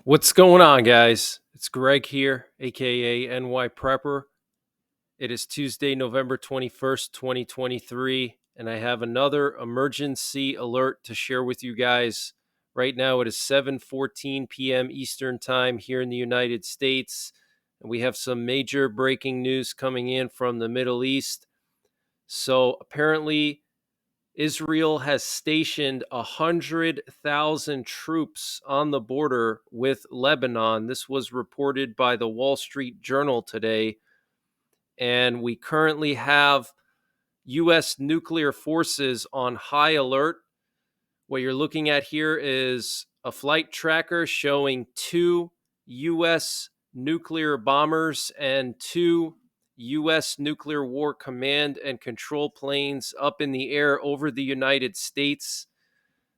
What's going on, guys? It's Greg here, aka NYPrepper. It is Tuesday, November 21st, 2023, and I have another emergency alert to share with you guys. Right now, it is 7:14 p.m. Eastern Time here in the United States, and we have some major breaking news coming in from the Middle East. So, apparently, Israel has stationed 100,000 troops on the border with Lebanon. This was reported by the Wall Street Journal today. And we currently have U.S. nuclear forces on high alert. What you're looking at here is a flight tracker showing 2 U.S. nuclear bombers and 2 U.S. nuclear war command and control planes up in the air over the United States.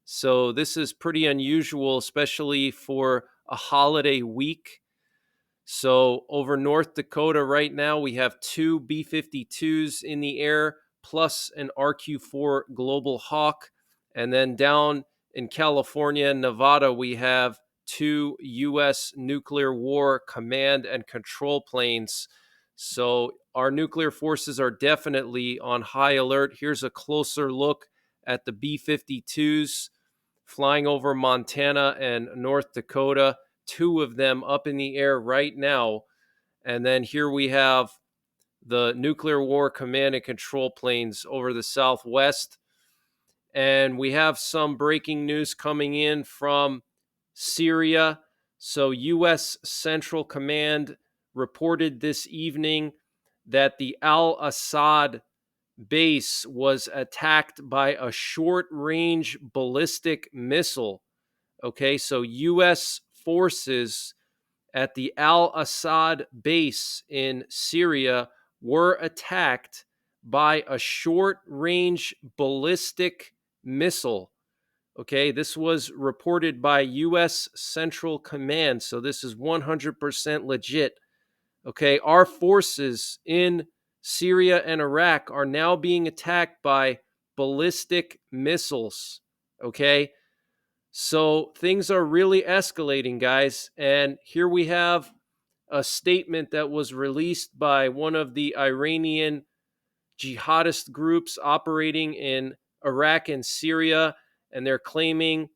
So this is pretty unusual, especially for a holiday week. So over North Dakota right now, we have 2 B-52s in the air, plus an RQ-4 Global Hawk. And then down in California and Nevada, we have 2 U.S. nuclear war command and control planes. So our nuclear forces are definitely on high alert. Here's a closer look at the B-52s flying over Montana and North Dakota. 2 of them up in the air right now. And then here we have the nuclear war command and control planes over the Southwest. And we have some breaking news coming in from Syria. So, U.S. Central Command reported this evening that the Al Assad base was attacked by a short range ballistic missile. Okay, so U.S. forces at the Al Assad base in Syria were attacked by a short range ballistic missile. Okay, this was reported by U.S. Central Command, so this is 100% legit. Okay, our forces in Syria and Iraq are now being attacked by ballistic missiles. Okay, so things are really escalating, guys. And here we have a statement that was released by one of the Iranian jihadist groups operating in Iraq and Syria. And they're claiming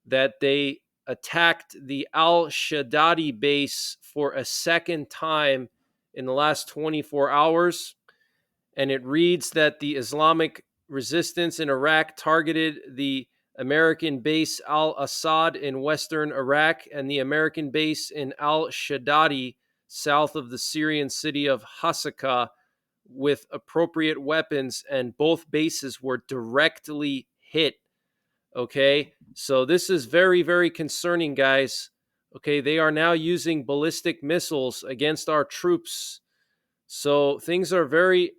that they attacked the Al Shaddadi base for a second time in the last 24 hours. And it reads that the Islamic resistance in Iraq targeted the American base Al Assad in western Iraq and the American base in Al Shaddadi south of the Syrian city of Hasaka with appropriate weapons, and both bases were directly hit. Okay, so this is very, very concerning, guys. Okay, they are now using ballistic missiles against our troops. So things are very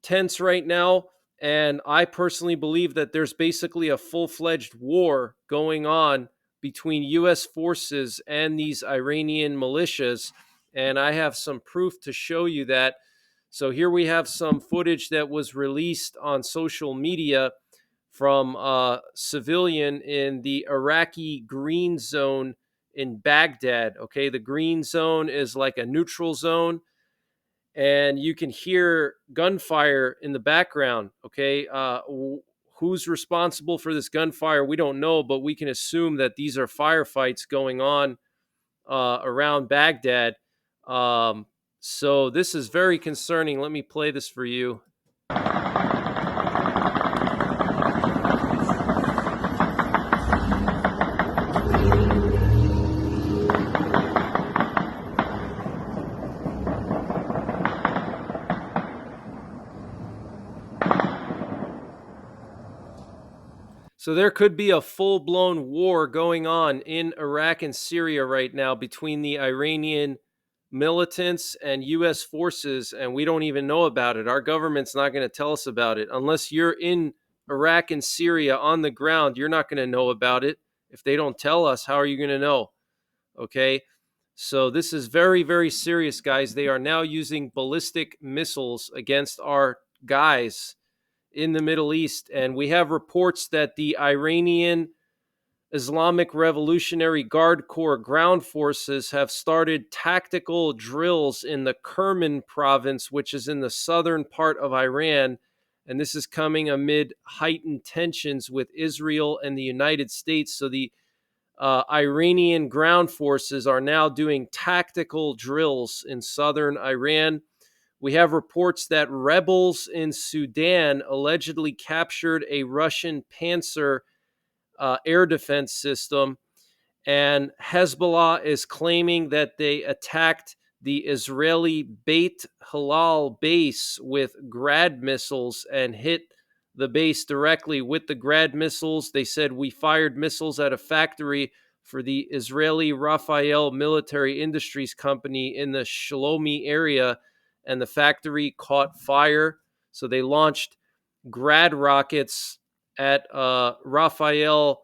tense right now. And I personally believe that there's basically a full-fledged war going on between U.S. forces and these Iranian militias. And I have some proof to show you that. So here we have some footage that was released on social media from a civilian in the Iraqi green zone in Baghdad. Okay, the green zone is like a neutral zone, and you can hear gunfire in the background. Okay, who's responsible for this gunfire? We don't know, but we can assume that these are firefights going on around Baghdad. So this is very concerning. Let me play this for you. So there could be a full-blown war going on in Iraq and Syria right now between the Iranian militants and U.S. forces, and we don't even know about it. Our government's not going to tell us about it. Unless you're in Iraq and Syria on the ground, you're not going to know about it. If they don't tell us, how are you going to know? Okay, so this is very, very serious, guys. They are now using ballistic missiles against our guys in the Middle East. And we have reports that the Iranian Islamic Revolutionary Guard Corps ground forces have started tactical drills in the Kerman province, which is in the southern part of Iran. And this is coming amid heightened tensions with Israel and the United States. So the Iranian ground forces are now doing tactical drills in southern Iran. We have reports that rebels in Sudan allegedly captured a Russian Panzer air defense system, and Hezbollah is claiming that they attacked the Israeli Beit Halal base with Grad missiles and hit the base directly with the Grad missiles. They said we fired missiles at a factory for the Israeli Rafael Military Industries Company in the Shalomi area, and the factory caught fire. So they launched Grad rockets at Rafael,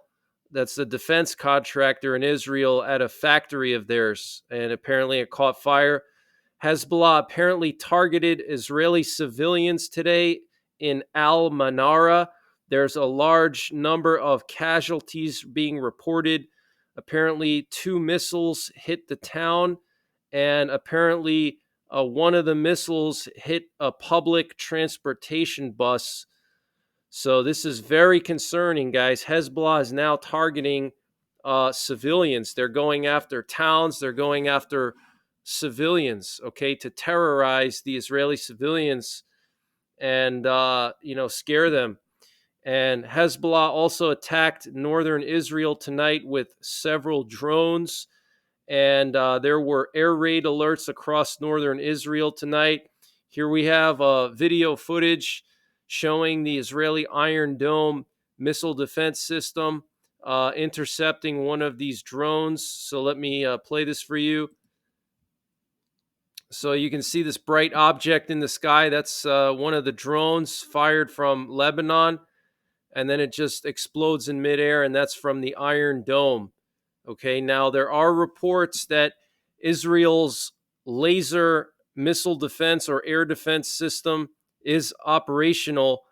that's the defense contractor in Israel, at a factory of theirs, and apparently it caught fire. Hezbollah apparently targeted Israeli civilians today in Al Manara. There's a large number of casualties being reported. Apparently, 2 missiles hit the town, and apparently, one of the missiles hit a public transportation bus. So this is very concerning, guys. Hezbollah is now targeting civilians. They're going after towns. They're going after civilians, okay, to terrorize the Israeli civilians and, scare them. And Hezbollah also attacked northern Israel tonight with several drones. And there were air raid alerts across northern Israel tonight. Here we have video footage showing the Israeli Iron Dome missile defense system intercepting one of these drones. So let me play this for you. So you can see this bright object in the sky. That's one of the drones fired from Lebanon, and then it just explodes in midair, and that's from the Iron Dome. Okay, now there are reports that Israel's laser missile defense or air defense system is operational,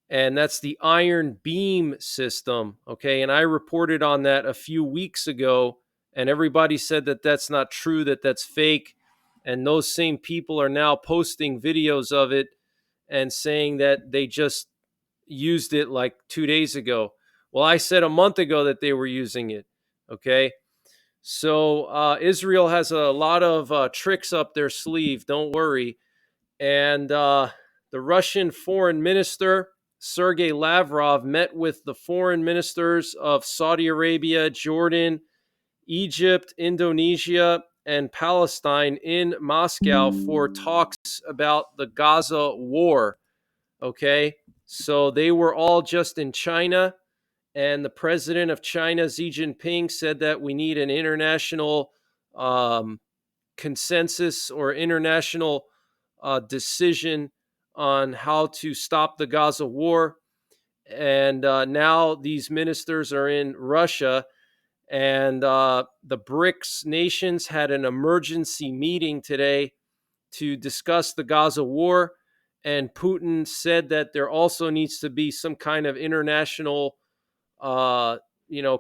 and that's the Iron Beam system. Okay, and I reported on that a few weeks ago, and everybody said that that's not true, that that's fake. And those same people are now posting videos of it and saying that they just used it like 2 days ago. Well, I said a month ago that they were using it. Okay. So Israel has a lot of tricks up their sleeve. Don't worry. And the Russian foreign minister, Sergei Lavrov, met with the foreign ministers of Saudi Arabia, Jordan, Egypt, Indonesia, and Palestine in Moscow for talks about the Gaza war. Okay. So they were all just in China. And the president of China, Xi Jinping, said that we need an international consensus or international decision on how to stop the Gaza war. And now these ministers are in Russia. And the BRICS nations had an emergency meeting today to discuss the Gaza war. And Putin said that there also needs to be some kind of international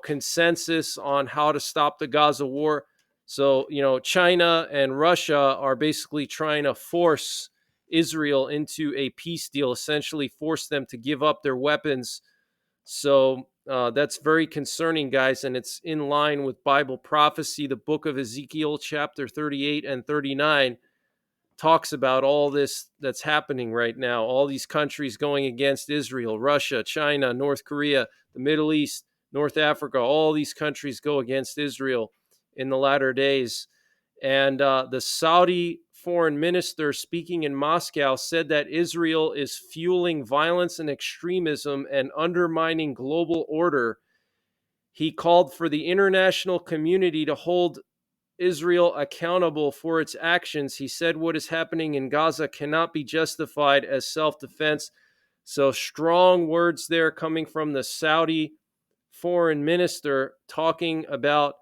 consensus on how to stop the Gaza war. So, China and Russia are basically trying to force Israel into a peace deal, essentially force them to give up their weapons. So that's very concerning, guys, and it's in line with Bible prophecy. The book of Ezekiel, chapter 38 and 39, talks about all this that's happening right now. All these countries going against Israel, Russia, China, North Korea, the Middle East, North Africa, all these countries go against Israel in the latter days. And the Saudi foreign minister speaking in Moscow said that Israel is fueling violence and extremism and undermining global order. He called for the international community to hold Israel accountable for its actions. He said what is happening in Gaza cannot be justified as self-defense. So strong words there coming from the Saudi foreign minister talking about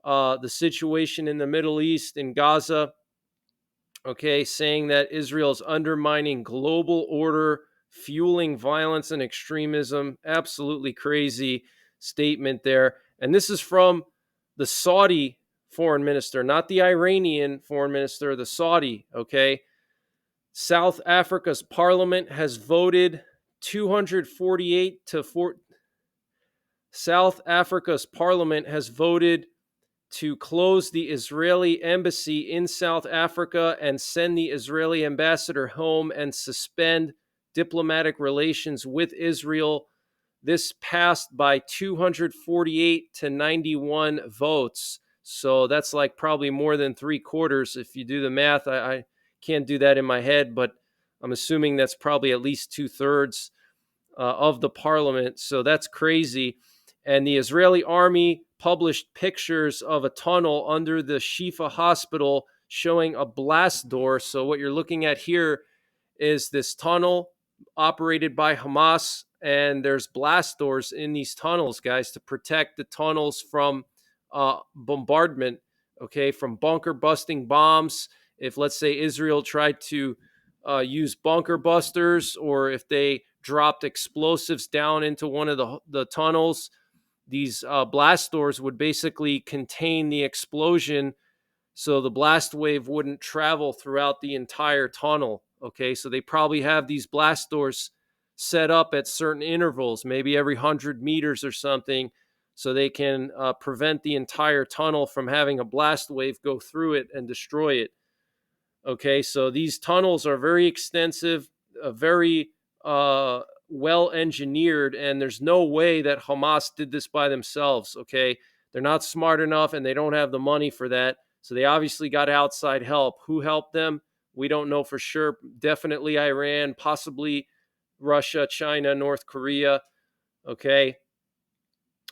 the situation in the Middle East, in Gaza. Okay, saying that Israel is undermining global order, fueling violence and extremism. Absolutely crazy statement there. And this is from the Saudi foreign minister, not the Iranian foreign minister, the Saudi, okay? South Africa's parliament has voted 248 to 4. South Africa's parliament has voted to close the Israeli embassy in South Africa and send the Israeli ambassador home and suspend diplomatic relations with Israel. This passed by 248 to 91 votes. So that's like probably more than three quarters. If you do the math, I can't do that in my head, but I'm assuming that's probably at least two-thirds of the parliament. So that's crazy. And the Israeli army published pictures of a tunnel under the Shifa hospital showing a blast door. So what you're looking at here is this tunnel operated by Hamas, and there's blast doors in these tunnels, guys, to protect the tunnels from bombardment, okay, from bunker busting bombs. If, let's say, Israel tried to use bunker busters, or if they dropped explosives down into one of the tunnels, these blast doors would basically contain the explosion so the blast wave wouldn't travel throughout the entire tunnel. Okay, so they probably have these blast doors set up at certain intervals, maybe every 100 meters or something, so they can prevent the entire tunnel from having a blast wave go through it and destroy it. Okay, so these tunnels are very extensive, very well engineered, and there's no way that Hamas did this by themselves. Okay, they're not smart enough and they don't have the money for that. So they obviously got outside help. Who helped them? We don't know for sure. Definitely Iran, possibly Russia, China, North Korea. Okay,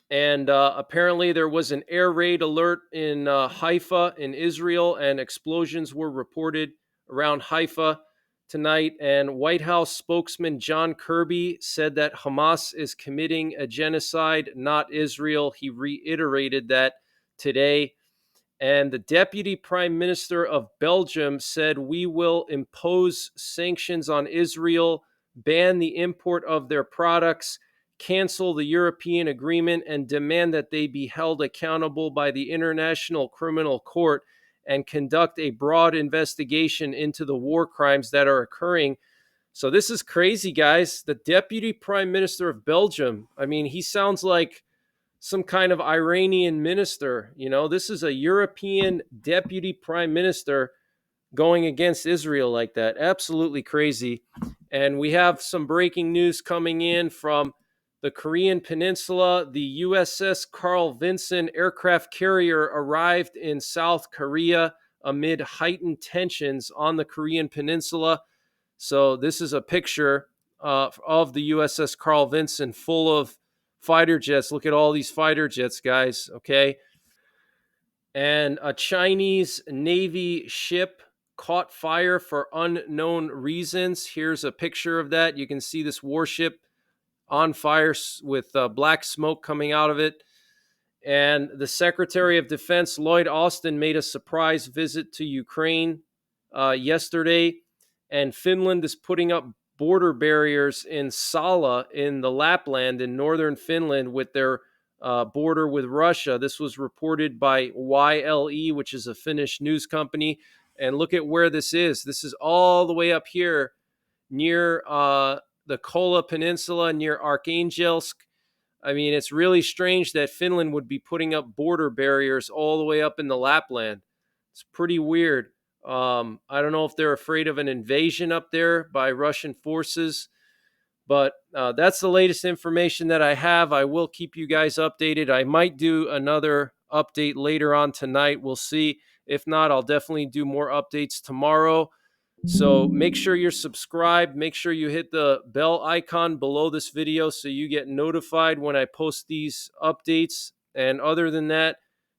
and apparently there was an air raid alert in Haifa in Israel, and explosions were reported around Haifa tonight. And White House spokesman John Kirby said that Hamas is committing a genocide, not Israel. He reiterated that today. And the deputy prime minister of Belgium said, "We will impose sanctions on Israel, ban the import of their products, cancel the European agreement, and demand that they be held accountable by the International Criminal Court and conduct a broad investigation into the war crimes that are occurring." So this is crazy, guys. The deputy prime minister of Belgium, I mean, he sounds like some kind of Iranian minister. You know, this is a European deputy prime minister going against Israel like that. Absolutely crazy. And we have some breaking news coming in from the Korean Peninsula. The USS Carl Vinson aircraft carrier arrived in South Korea amid heightened tensions on the Korean Peninsula. So this is a picture of the USS Carl Vinson full of fighter jets. Look at all these fighter jets, guys. Okay. And a Chinese Navy ship caught fire for unknown reasons. Here's a picture of that. You can see this warship on fire with black smoke coming out of it. And the Secretary of Defense, Lloyd Austin, made a surprise visit to Ukraine yesterday. And Finland is putting up border barriers in Salla in the Lapland in northern Finland with their border with Russia. This was reported by YLE, which is a Finnish news company. And look at where this is. This is all the way up here near the Kola Peninsula, near Arkhangelsk. I mean, it's really strange that Finland would be putting up border barriers all the way up in the Lapland. It's pretty weird. I don't know if they're afraid of an invasion up there by Russian forces, but that's the latest information that I have. I will keep you guys updated. I might do another update later on tonight. We'll see. If not, I'll definitely do more updates tomorrow. So make sure you're subscribed. Make sure you hit the bell icon below this video so you get notified when I post these updates. And other than that,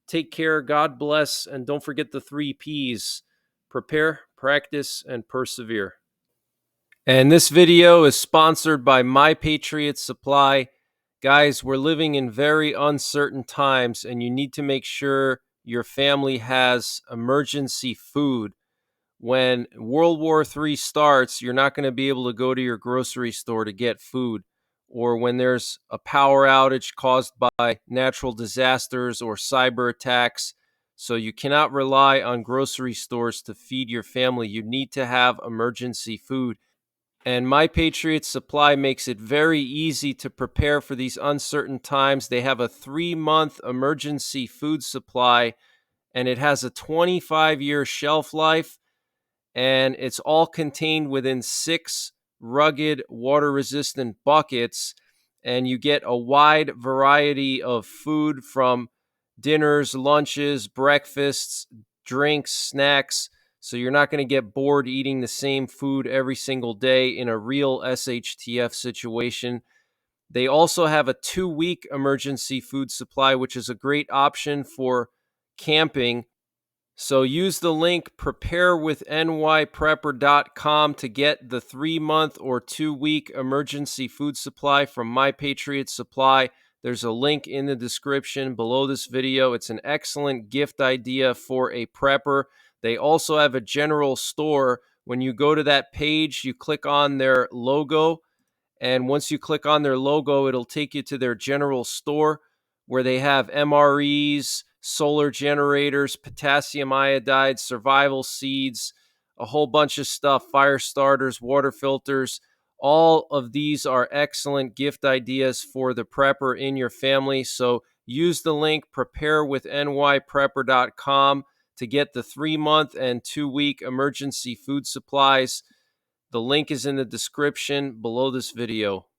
take care, God bless, and don't forget the 3 Ps: prepare, practice, and persevere. And this video is sponsored by My Patriot Supply. Guys, we're living in very uncertain times, and you need to make sure your family has emergency food. When World War III starts, you're not going to be able to go to your grocery store to get food. or when there's a power outage caused by natural disasters or cyber attacks. So you cannot rely on grocery stores to feed your family. You need to have emergency food. And My Patriot Supply makes it very easy to prepare for these uncertain times. They have a 3-month emergency food supply, and it has a 25-year shelf life, and it's all contained within 6 rugged, water-resistant buckets. And you get a wide variety of food, from dinners, lunches, breakfasts, drinks, snacks. So you're not going to get bored eating the same food every single day in a real SHTF situation. They also have a 2-week emergency food supply, which is a great option for camping. So use the link preparewithnyprepper.com to get the 3-month or 2-week emergency food supply from My Patriot Supply. There's a link in the description below this video. It's an excellent gift idea for a prepper. They also have a general store. When you go to that page, you click on their logo, and once you click on their logo, it'll take you to their general store, where they have MREs, solar generators, potassium iodide, survival seeds, a whole bunch of stuff, fire starters, water filters. All of these are excellent gift ideas for the prepper in your family. So use the link preparewithnyprepper.com to get the 3-month and 2-week emergency food supplies. The link is in the description below this video.